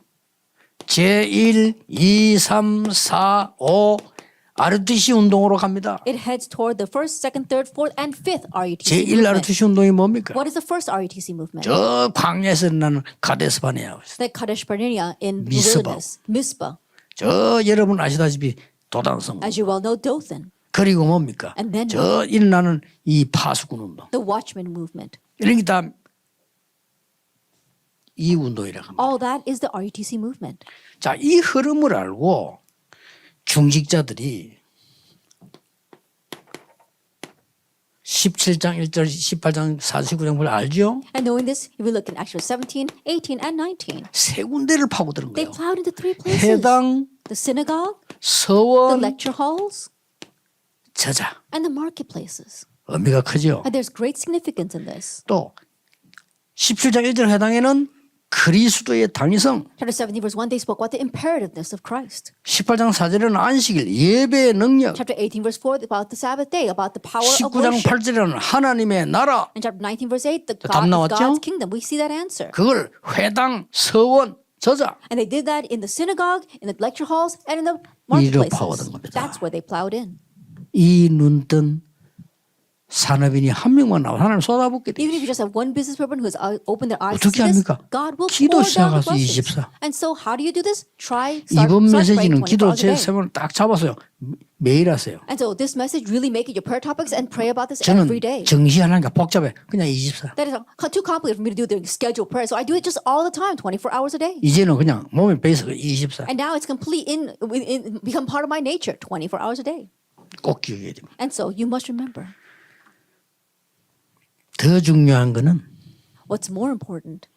제1, 2, 3, 4, 5 RUTC 운동으로 갑니다. It heads toward the first, second, third, fourth, and fifth RUTC 제1 movement. RUTC 운동이 뭡니까? What is the first RUTC movement? 저 광야에서 일어나는 카데스 바네아. The Kadesh Barnea in the 미스바. wilderness. Mizpah. 저 여러분 아시다시피 도단성. As you well know, Dothan. 그리고 뭡니까? And then 저 일어나는 이 파수꾼 운동. The Watchman movement. 이런 게 다 이 운동이라고 합니다. All that is the RUTC movement. 자, 이 흐름을 알고 중직자들이 17장 1절, 18장 49장을 알죠? And knowing this, if we look in Acts 17, 18, and 19, 세 군데를 파고드는 they 거예요. plowed into three places. 회당, The synagogue, the 서원, lecture halls, 저자. and the marketplaces. 의미가 크죠. And there's great significance in this. 또 17장 1절 회당에는 그리스도의 당위성, Chapter 17, verse 1, they spoke about the imperativeness of Christ. 18장 4절에는 안식일, 예배의 능력, Chapter 18, verse 4, about the Sabbath day, about the power of 19장 worship. 8절에는 하나님의 나라, And chapter 19, verse 8, the 답 God of 나왔죠? God's kingdom. We see that answer. 그걸 회당, 서원, 저자. And they did that in the synagogue, in the lecture halls, and in the 이리로 marketplaces. 파고든 겁니다. That's where they plowed in. 이 눈뜬 산업인이 한 명만 나와 하나님 쏟아붓게 돼. Even if you just have one business person who has opened their eyes to 어떻게 see this, 합니까? God will 기도 pour down the 시작해서 blessings. 24. And so how do you do this? Start 이번 praying 메시지는 24 기도 hours a day. 제세번을 딱 잡았어요. 매일 하세요. And so this message, really make it your prayer topics and pray about this 저는 every day. 정시하니까 복잡해. 그냥 24. That is too complicated for me to do the scheduled prayer. So I do it just all the time, 24 hours a day. 이제는 그냥 몸에 배서 24. And now it's complete become part of my nature, 24 hours a day. 꼭 기억해야 됩니다. And so you must remember, 더 중요한 거는 what's more important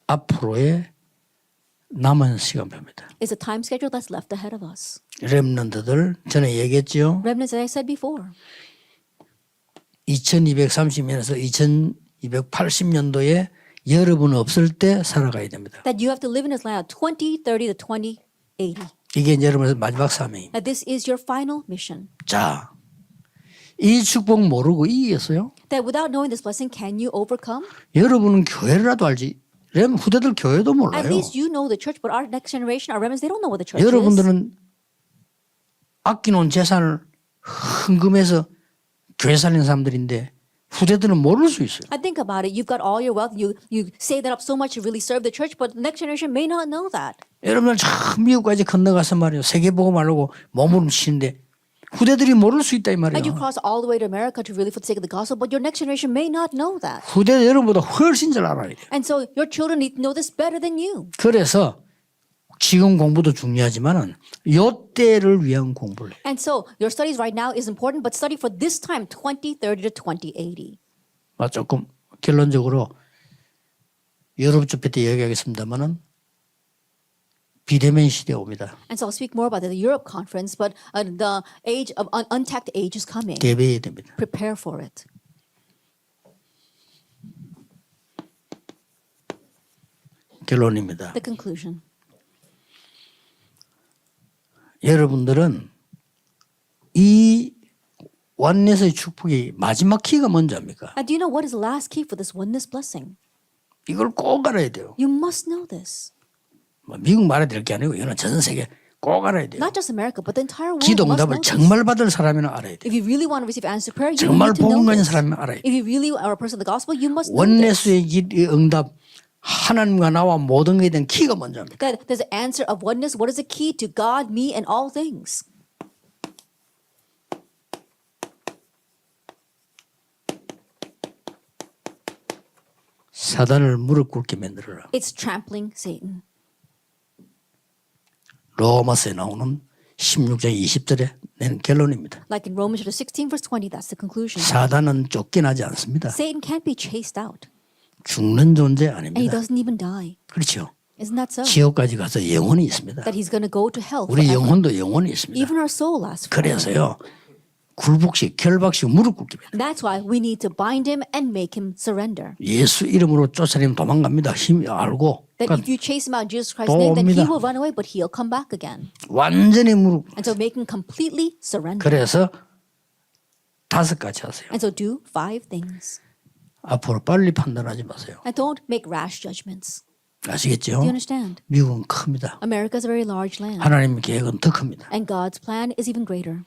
앞으로의 남은 시간표입니다. is the time schedule that's left ahead of us. 렘넌트들 전에 얘기했죠. Remnants, as I said before, 2230년에서 2280년도에 여러분 없을 때 살아가야 됩니다. that you have to live in this land 2030 to 2080. 이게 이제 여러분의 마지막 사명입니다. That this is your final mission. 자, 이 축복 모르고 이기겠어요? That without knowing this blessing, can you overcome? 여러분은 교회라도 알지. 후대들 교회도 At 몰라요. least you know the church, but our next generation, our remnants, they don't know what the church is. 여러분들은 아껴놓은 재산을 헌금해서 교회 살리는 사람들인데 후대들은 모를 수 있어요. I think about it. You've got all your wealth. You save that up so much to really serve the church, but the next generation may not know that. 여러분들 참 미국까지 건너가서 말이에요. 세계복음하려고 몸부림치는데 후대들이 모를 수 있다 이 And you 말이에요. cross all the way to America to really for the sake of the gospel, but your next generation may not know that. 후대 여러분보다 훨씬 잘 알아야 돼요. And so your children need to know this better than you. 그래서 지금 공부도 중요하지만은 요 때를 위한 공부를 해요. And so your studies right now is important, but study for this time, 2030 to 2080. 조금 결론적으로 유럽 집회 때 얘기하겠습니다만은 비대면 시대 옵니다. And so I'll speak more about the Europe conference, but the age of untapped age is coming. 대비해야 됩니다. Prepare for it. 결론입니다. The conclusion. 여러분들은 이 원넷의 축복이 마지막 키가 뭔지 압니까? And do you know what is the last key for this oneness blessing? 이걸 꼭 알아야 돼요. You must know this. 미국 말해야 될 게 아니고 이거는 전 세계 꼭 알아야 돼요. Not just America, but the entire world 기도 must 응답을 know this. 정말 받을 사람이면 알아야 돼요. If you really want to receive answered prayer, you 정말 need to know 복음 가진 this. 사람이면 알아야 돼요. If you really are a person of the gospel, you must know this. 원넷의 응답 하나님과 나와 모든 것에 대한 키가 뭔지 압니까? That there's an answer of oneness. What is the key to God, me, and all things? 사단을 무릎 꿇게 만들어라. It's trampling Satan. 로마서에 나오는 16장 20절에 낸 결론입니다. Like in Romans chapter 16, verse 20, that's the conclusion. 사단은 쫓겨나지 않습니다. Satan can't be chased out, 죽는 존재 and he 아닙니다. doesn't even die. 그렇죠. Isn't that so? 지옥까지 가서 영원히 있습니다. That he's going to go to hell 우리 forever. 영혼도 영원히 있습니다. Even our soul lasts forever. 그래서요. 굴복식, 결박식 무릎 꿇기. That's why we need to bind him and make him surrender. 예수 이름으로 쫓아내면 도망갑니다. 힘이 알고. That 그러니까 if you chase him out in Jesus Christ's 또 name, then he 옵니다. will run away, but he'll come back again. 완전히 무릎. And so make him completely surrender. 그래서 5가지 하세요. And so do 5 things. 앞으로 빨리 판단하지 마세요. And don't make rash judgments. 아시겠죠? Do you understand? 미국은 큽니다. America is a very large land. 하나님의 계획은 더 큽니다. And God's plan is even greater.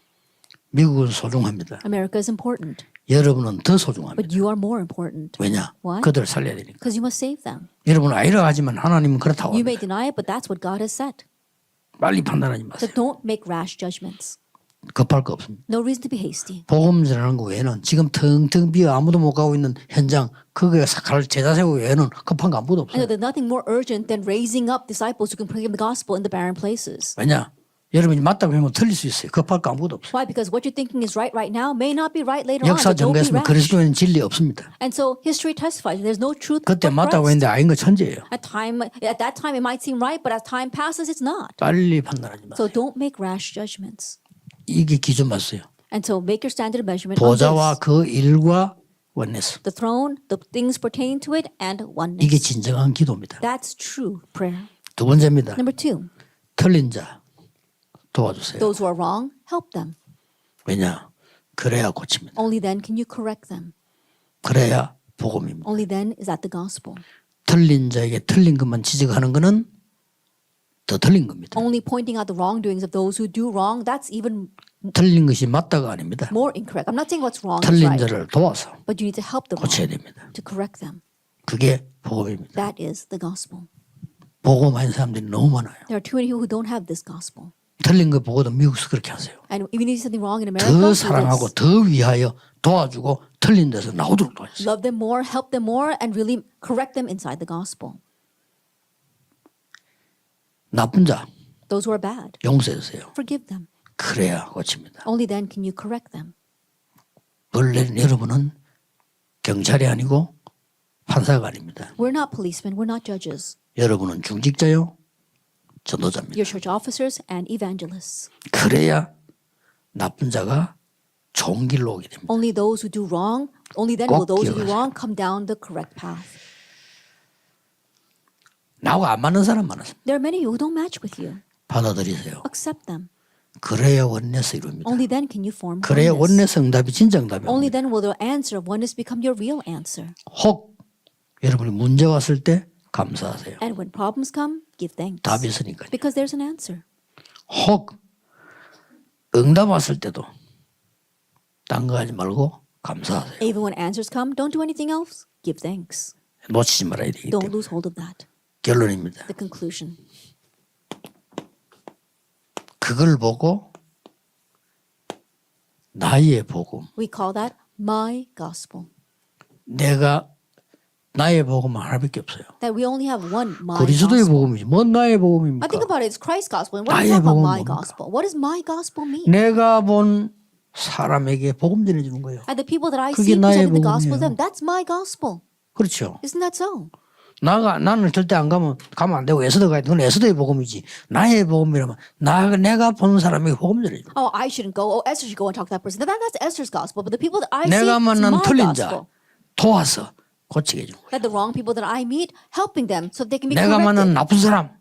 미국은 소중합니다. America is important. 여러분은 더 소중합니다. But you are more important. 왜냐? Why? 그들을 살려야 되니까. Because you must save them. 여러분은 아니라 하지만 하나님은 그렇다고 You may 합니다. deny it, but that's what God has said. 빨리 판단하지 So 마세요. don't make rash judgments. 급할 거 없습니다. No reason to be hasty. 복음 전하는 거 외에는 지금 텅텅 비어 아무도 못 가고 있는 현장 그거에 갈 제자 세우고 외에는 급한 거 아무도 I know 없어요. there's nothing more urgent than raising up disciples who can proclaim the gospel in the barren places. 왜냐? 여러분이 맞다고 하면 틀릴 수 있어요. 급할 거 아무도 없어요. Why? Because what you're thinking is right now may not be right later on. 역사 So don't be 전개했으면 rash. 그리스도에는 진리 없습니다. And so history testifies there's no truth 그때 but 맞다고 Christ. 했는데 아닌 거 천재예요. At that time it might seem right, but as time passes, it's not. 빨리 판단하지 마세요. So don't make rash judgments. 이게 기준 맞어요. And so make your standard of measurement on 보좌와 this. 그 일과 원내스. The throne, the things pertaining to it, and oneness. 이게 진정한 기도입니다. That's true prayer. 두 번째입니다. Number 2, 틀린 자 도와주세요. those who are wrong, help them. 왜냐? 그래야 고칩니다. Only then can you correct them. 그래야 복음입니다. Only then is that the gospel. 틀린 자에게 틀린 것만 지적하는 것은 더 틀린 겁니다. Only pointing out the wrongdoings of those who do wrong, that's even 틀린 것이 맞다가 아닙니다. more incorrect. I'm not saying what's wrong is 틀린 right, 자를 도와서 but you need to help the 고쳐야 wrong, 됩니다. to correct them. 그게 복음입니다. That is the gospel. 복음 아닌 사람들이 너무 많아요. There are too many people who don't have this gospel. 틀린 거 보고도 미국에서 그렇게 하세요. And if you need something wrong in America, 더 do 사랑하고 this. 더 위하여 도와주고 틀린 데서 나오도록 도와주세요. Love them more, help them more, and really correct them inside the gospel. 나쁜 자 Those who are bad, 용서해 주세요. forgive them. 그래야 고칩니다. Only then can you correct them. 벌 내린 여러분은 경찰이 아니고 판사가 아닙니다. We're not policemen, we're not judges. 여러분은 중직자요 전도자입니다. You're church officers and evangelists. 그래야 나쁜 자가 좋은 길로 오게 됩니다. Only those who do wrong, only then will 꼭 those who do 기억하세요. wrong come down the correct path. 나하고 안 맞는 사람 많았습니다. There are many who don't match with you. 받아들이세요. Accept them. 그래야 원내스 이룹니다. Only then can you form 그래야 oneness. 원내스 응답이 진짜 응답이 Only 옵니다. then will the answer of oneness become your real answer. 혹 여러분이 문제 왔을 때 감사하세요. And when problems come, give thanks. 답이 있으니까요. Because there's an answer. 혹 응답 왔을 때도 딴 거 하지 말고 감사하세요. Even when answers come, don't do anything else. Give thanks. 놓치지 말아야 되기 Don't 때문에. lose hold of that. 결론입니다. The conclusion. 그걸 보고 나의 복음, We call that my gospel. 내가 나의 복음은 하나밖에 없어요. That we only have one my 그리스도의 gospel. 복음이지 뭔 나의 I 복음입니까? think about it, it's Christ's gospel. And what do 나의 you talk about 복음은 my 뭡니까? gospel? What does my gospel mean? 내가 본 사람에게 복음 전해주는 거예요. And the people that I 그게 see 나의 presenting the gospel to 복음이에요. them, that's my gospel. 그렇죠. Isn't that so? 나는 절대 안 가면 안 되고 에스더 가야 돼. 그건 에스더의 복음이지. 나의 복음이라면 내가 보는 사람에게 복음 전해줘. Oh, I shouldn't go. Oh, Esther should go and talk to that person. That's Esther's gospel. But the people that I see, 내가 it's 만난 my 틀린 자 gospel. 도와서 고치게 해주는 거예요. That the wrong people that I meet, helping them so they can be 내가 만난 corrected. 나쁜 사람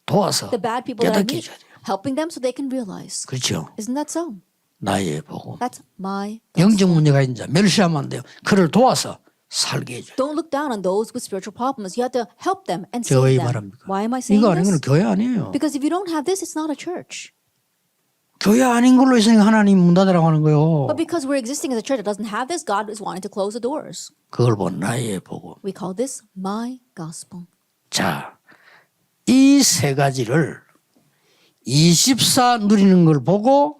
도와서 The bad people that I 깨닫게 meet, 해줘야 돼요. helping them so they can realize. 그렇죠. Isn't that so? 나의 복음. That's my gospel. 영적 문제가 있는 자 멸시하면 안 돼요. 그를 도와서 살게 해줘요. Don't look down on those with spiritual problems. You have to help them and 제가 왜 save them. 말합니까? Why am I saying 이거 아니면 this? 교회 아니에요. Because if you don't have this, it's not a church. 교회 아닌 걸로 있으니까 하나님 문 닫으라고 하는 거예요. But because we're existing as a church that doesn't have this, God is wanting to close the doors. 그걸 본 나의 복음. We call this my gospel. 자, 이 세 가지를 24 누리는 걸 보고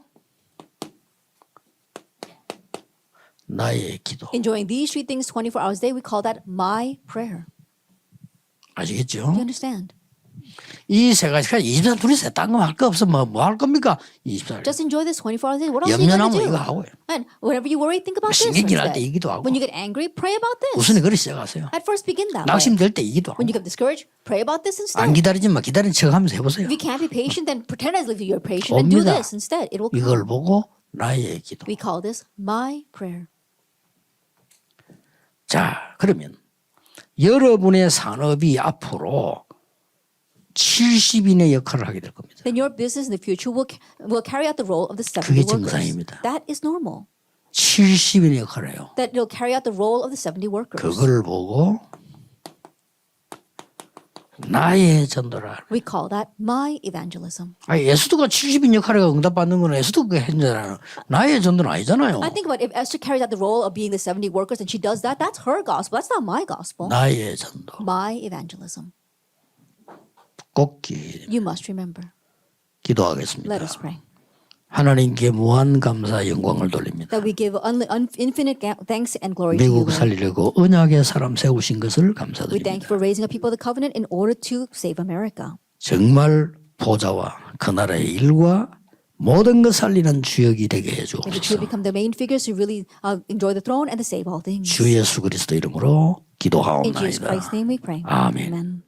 나의 기도. Enjoying these three things 24 hours a day, we call that my prayer. 아시겠죠? Do you understand? 이 세 가지가 24 둘이서 딴 거 할 거 없으면 뭐 할 겁니까? 24. Just enjoy this 24 hours a day. What else are you going 염려나면 to do? 이거 하고요. And whenever you worry, think about this 신경질 날 때 instead. 이기도 하고 When you get angry, pray about this. 우선은 그리 시작하세요. At first, begin that way. 낙심될 때 이기도 하고 When you get discouraged, pray about this 안 instead. 기다리지 마. 기다리는 척하면서 해보세요. If you can't be patient, then pretend as if you're patient and do 옵니다. this instead. It will 이걸 come. 보고 나의 기도. We call this my prayer. 자, 그러면 여러분의 산업이 앞으로 70인의 역할을 하게 될 겁니다. Then your business in the future will carry out the role of the 70 그게 workers. 정상입니다. That is normal. 70인의 역할을 해요. That it'll carry out the role of the 70 workers. 그걸 보고 나의 전도라. We call that my evangelism. 에스더가 70인 역할에 응답받는 거는 에스더가 했잖아요. 나의 전도는 아니잖아요. I think about if Esther carries out the role of being the 70 workers and she does that, that's her gospel. That's not my gospel. 나의 전도. My evangelism. 꼭 기억해야 됩니다. You must remember. 기도하겠습니다. Let us pray. 하나님께 무한 감사 영광을 돌립니다. That we give infinite thanks and glory to you, 미국 Lord. 살리려고 언약의 사람 세우신 것을 We thank you 감사드립니다. for raising up people of the covenant in order to save America. 정말 보좌와 그 나라의 일과 모든 것 살리는 주역이 되게 May the two 해주옵소서. become the main figures who really enjoy the throne and to save all things. 주 예수 그리스도 이름으로 In Jesus 기도하옵나이다. Christ's name we pray. 아멘. Amen.